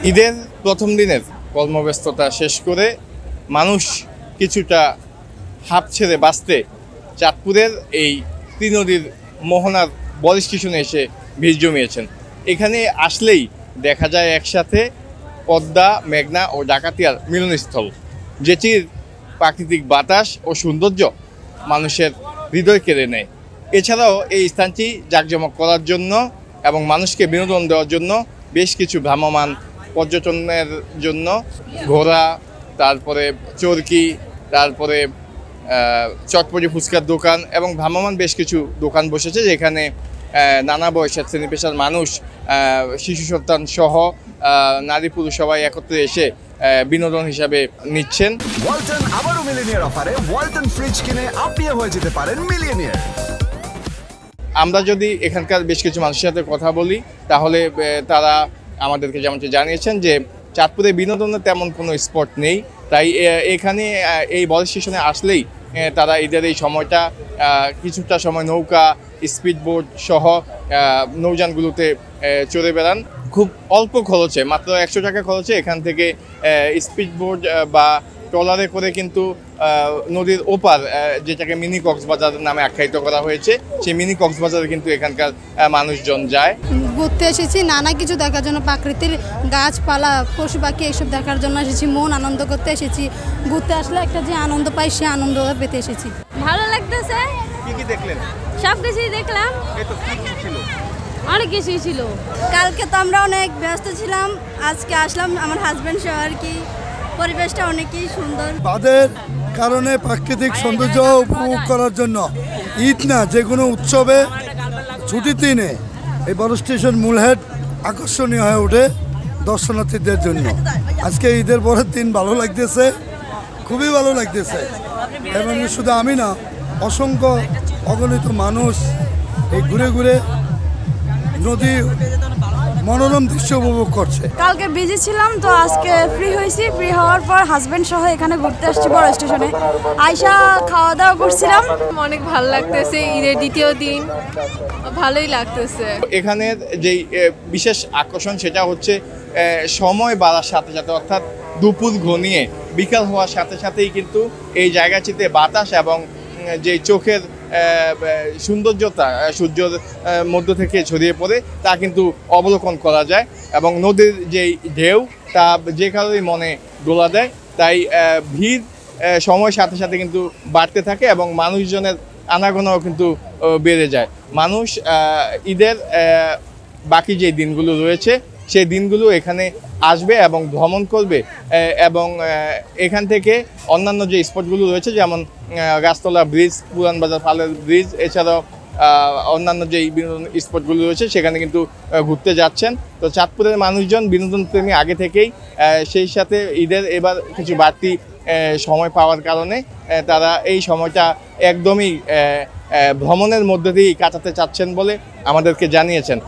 ঈদের প্রথম দিনের কর্মব্যস্ততা শেষ করে মানুষ কিছুটা হাঁপ ছেড়ে বাঁচতে চাঁদপুরের এই ত্রিনদীর মোহনার বল স্টেশনে এসে ভিড় জমিয়েছেন। এখানে আসলেই দেখা যায় একসাথে পদ্মা, মেঘনা ও ডাকাতিয়ার মিলনস্থল, যেটির প্রাকৃতিক বাতাস ও সৌন্দর্য মানুষের হৃদয় কেড়ে নেয়। এছাড়াও এই স্থানটি জাঁকজমক করার জন্য এবং মানুষকে বিনোদন দেওয়ার জন্য বেশ কিছু ভ্রাম্যমাণ পর্যটনের জন্য ঘোড়া, তারপরে চরকি, তারপরে চটপটি ফুচকার দোকান এবং ভ্রাম্যমাণ বেশ কিছু দোকান বসেছে, যেখানে নানা বয়সের শ্রেণী পেশার মানুষ, শিশু সন্তান সহ নারী পুরুষ সবাই একত্রে এসে বিনোদন হিসাবে নিচ্ছেন। ওয়ালটন আবারও মিলিনিয়ার অফারে ওয়ালটন ফ্রিজ কিনে আপনিও হয়ে যেতে পারেন মিলিয়নিয়ার। আমরা যদি এখানকার বেশ কিছু মানুষের সাথে কথা বলি, তাহলে তারা আমাদেরকে যেমনটি জানিয়েছেন যে চাঁদপুরে বিনোদনের তেমন কোনো স্পট নেই, তাই এখানে এই বল স্টেশনে আসলেই তারা ঈদের এই সময়টা কিছুটা সময় নৌকা, স্পিডবোট সহ নৌযানগুলোতে চড়ে বেড়ান। খুব অল্প খরচে, মাত্র 100 টাকা খরচে এখান থেকে স্পিডবোট বা ট্রলারে করে কিন্তু নদীর ওপার, যেটাকে মিনি কক্সবাজার নামে আখ্যায়িত করা হয়েছে, সেই মিনি কক্সবাজারে কিন্তু এখানকার মানুষজন যায়। ঘুরতে এসেছি নানা কিছু দেখার জন্য, প্রাকৃতিক গাছপালা, পশু পাখি এইসব দেখার জন্য এসেছি, মন আনন্দ করতে এসেছি। ঘুরতে আসলে একটা যে আনন্দ পাই, সে আনন্দ পেতে এসেছি। ভালো লাগতেছে। কি কি দেখলেন? সব কিছুই দেখলাম। অনেক কিছুই ছিল। কালকে তো আমরা অনেক ব্যস্ত ছিলাম, আজকে আসলাম আমার হাজব্যান্ড সহ আর কি। পরিবেশটা অনেকই সুন্দর। তাদের কারণে প্রাকৃতিক সৌন্দর্য উপভোগ করার জন্য ঈদ না, যে কোনো উৎসবে ছুটির দিনে এই বড় স্টেশন মূলহেড আকর্ষণীয় হয়ে ওঠে দর্শনার্থীদের জন্য। আজকে ঈদের পরের দিন ভালো লাগতেছে, খুবই ভালো লাগতেছে। এবং শুধু আমি না, অসংখ্য অগণিত মানুষ এই ঘুরে ঘুরে নদী মনোরম দৃশ্য উপভোগ করছে। কালকে বিজি ছিলাম, তো আজকে ফ্রি হয়েছি। ফ্রি হওয়ার পর হাজব্যান্ড সহ এখানে ঘুরতে আসছি বড় স্টেশনে। আইসা খাওয়া দাওয়া করছিলাম। অনেক ভালো লাগতেছে, ঈদের দ্বিতীয় দিন ভালোই লাগতেছে। এখানের যেই বিশেষ আকর্ষণ সেটা হচ্ছে সময় বাড়ার সাথে সাথে, অর্থাৎ দুপুর ঘনিয়ে বিকাল হওয়ার সাথে সাথেই কিন্তু এই জায়গাটিতে বাতাস এবং যে চোখের সৌন্দর্যতা সূর্যের মধ্য থেকে ছড়িয়ে পড়ে তা কিন্তু অবলোকন করা যায়, এবং নদীর যেই ঢেউ তা যে কারোরই মনে দোলা দেয়। তাই ভিড় সময়ের সাথে সাথে কিন্তু বাড়তে থাকে এবং মানুষজনের আনাগোনাও কিন্তু বেড়ে যায়। মানুষ ঈদের বাকি যে দিনগুলো রয়েছে সেই দিনগুলো এখানে আসবে এবং ভ্রমণ করবে, এবং এখান থেকে অন্যান্য যে স্পটগুলো রয়েছে, যেমন গাছতলা ব্রিজ, পুরান বাজার ফালের ব্রিজ, এছাড়াও অন্যান্য যেই বিনোদন স্পটগুলো রয়েছে সেখানে কিন্তু ঘুরতে যাচ্ছেন। তো চাঁদপুরের মানুষজন বিনোদন প্রেমী আগে থেকেই, সেই সাথে ঈদের এবার কিছু বাড়তি সময় পাওয়ার কারণে তারা এই সময়টা একদমই ভ্রমণের মধ্যে দিয়েই কাটাতে চাচ্ছেন বলে আমাদেরকে জানিয়েছেন।